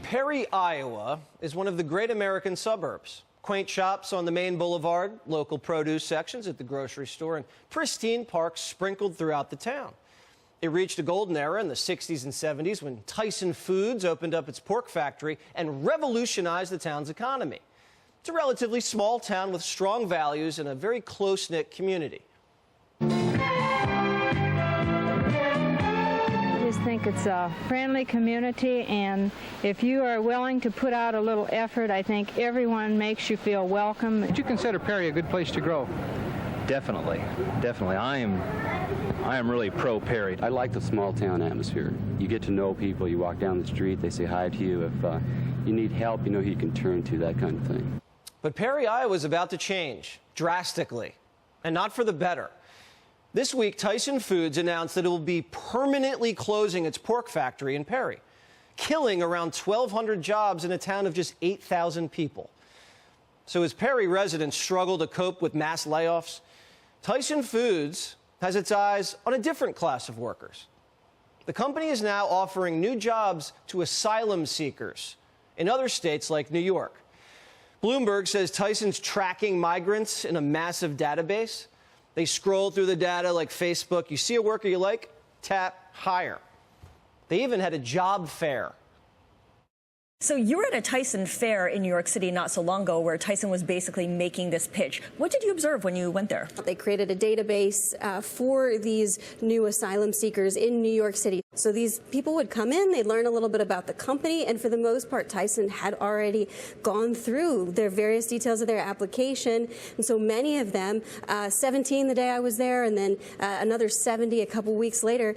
Perry, Iowa is one of the great American suburbs. Quaint shops on the main boulevard, local produce sections at the grocery store, and pristine parks sprinkled throughout the town. It reached a golden era in the 60s and 70s when Tyson Foods opened up its pork factory and revolutionized the town's economy. It's a relatively small town with strong values and a very close-knit community. I just think it's a friendly community, and if you are willing to put out a little effort, I think everyone makes you feel welcome. Would you consider Perry a good place to grow? Definitely. I am really pro Perry. I like the small town atmosphere. You get to know people, you walk down the street, they say hi to you. If you need help, you know who you can turn to, that kind of thing. But Perry, Iowa is about to change drastically, and not for the better. This week, Tyson Foods announced that it will be permanently closing its pork factory in Perry, killing around 1,200 jobs in a town of just 8,000 people. So as Perry residents struggle to cope with mass layoffs, Tyson Foods has its eyes on a different class of workers. The company is now offering new jobs to asylum seekers in other states like New York. Bloomberg says Tyson's tracking migrants in a massive database. They scroll through the data like Facebook. You see a worker you like, tap, hire. They even had a job fair. So you were at a Tyson fair in New York City not so long ago where Tyson was basically making this pitch. What did you observe when you went there? They created a database for these new asylum seekers in New York City. So these people would come in, they'd learn a little bit about the company, and for the most part, Tyson had already gone through their various details of their application. And so many of them, 17 the day I was there, and then another 70 a couple weeks later,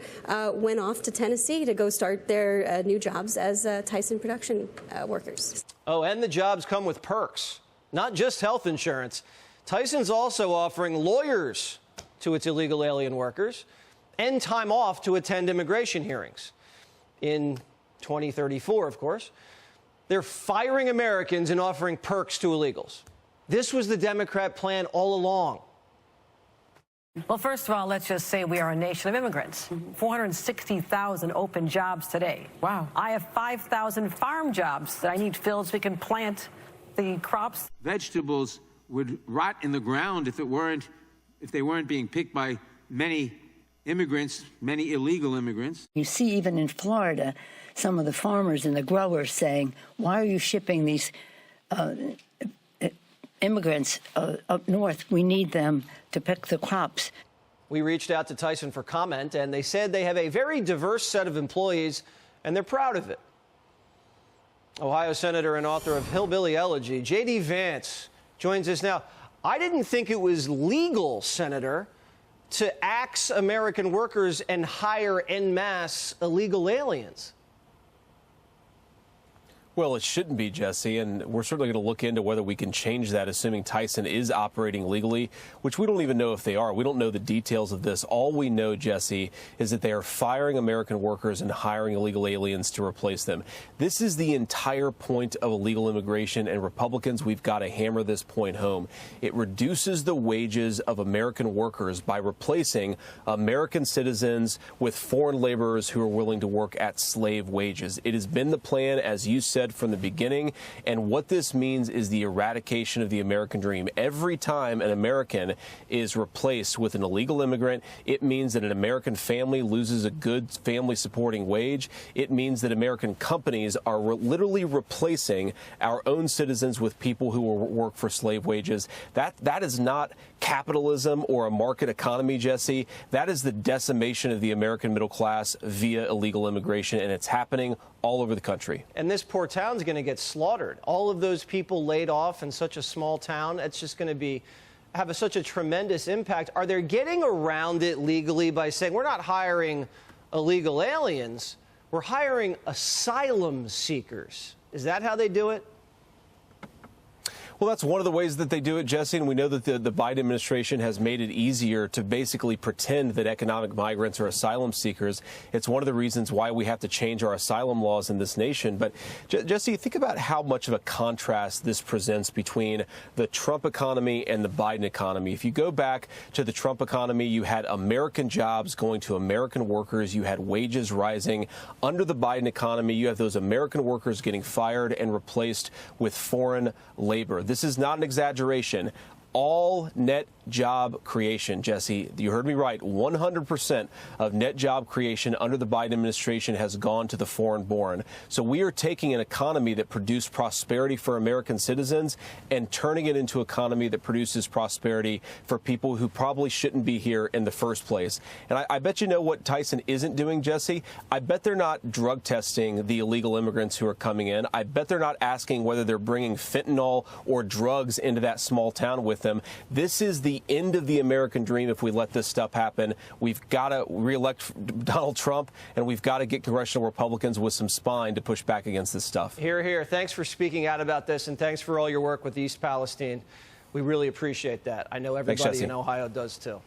went off to Tennessee to go start their new jobs as Tyson production workers. Oh, and the jobs come with perks, not just health insurance. Tyson's also offering lawyers to its illegal alien workers and time off to attend immigration hearings. In 2034, of course, they're firing Americans and offering perks to illegals. This was the Democrat plan all along. Well, first of all, let's just say we are a nation of immigrants. 460,000 open jobs today. Wow. I have 5,000 farm jobs that I need filled so we can plant the crops. Vegetables would rot in the ground if they weren't being picked by many immigrants, many illegal immigrants. You see, even in Florida, some of the farmers and the growers saying, why are you shipping these immigrants up north? We need them to pick the crops. We reached out to Tyson for comment, and they said they have a very diverse set of employees, and they're proud of it. Ohio Senator and author of Hillbilly Elegy, J.D. Vance, joins us now. I didn't think it was legal, Senator, to axe American workers and hire en masse illegal aliens. Well, it shouldn't be, Jesse, and we're certainly going to look into whether we can change that, assuming Tyson is operating legally, which we don't even know if they are. We don't know the details of this. All we know, Jesse, is that they are firing American workers and hiring illegal aliens to replace them. This is the entire point of illegal immigration, and Republicans, we've got to hammer this point home. It reduces the wages of American workers by replacing American citizens with foreign laborers who are willing to work at slave wages. It has been the plan, as you said, from the beginning, and what this means is the eradication of the American dream. Every time an American is replaced with an illegal immigrant, it means that an American family loses a good family supporting wage. It means that American companies are literally replacing our own citizens with people who will work for slave wages. That is not capitalism or a market economy, Jesse. That is the decimation of the American middle class via illegal immigration, and it's happening all over the country. And this poor town's going to get slaughtered. All of those people laid off in such a small town, it's just going to have such a tremendous impact. Are they getting around it legally by saying, we're not hiring illegal aliens, we're hiring asylum seekers? Is that how they do it? Well, that's one of the ways that they do it, Jesse, and we know that the Biden administration has made it easier to basically pretend that economic migrants are asylum seekers. It's one of the reasons why we have to change our asylum laws in this nation. But, Jesse, think about how much of a contrast this presents between the Trump economy and the Biden economy. If you go back to the Trump economy, you had American jobs going to American workers. You had wages rising. Under the Biden economy, you have those American workers getting fired and replaced with foreign labor. This is not an exaggeration. All net job creation, Jesse, you heard me right, 100% of net job creation under the Biden administration has gone to the foreign-born. So we are taking an economy that produced prosperity for American citizens and turning it into an economy that produces prosperity for people who probably shouldn't be here in the first place. And I bet you know what Tyson isn't doing, Jesse? I bet they're not drug testing the illegal immigrants who are coming in. I bet they're not asking whether they're bringing fentanyl or drugs into that small town with them. This is the end of the American dream if we let this stuff happen. We've got to reelect Donald Trump, and we've got to get congressional Republicans with some spine to push back against this stuff. Hear, hear. Thanks for speaking out about this, and thanks for all your work with East Palestine. We really appreciate that. I know everybody in Ohio does, too.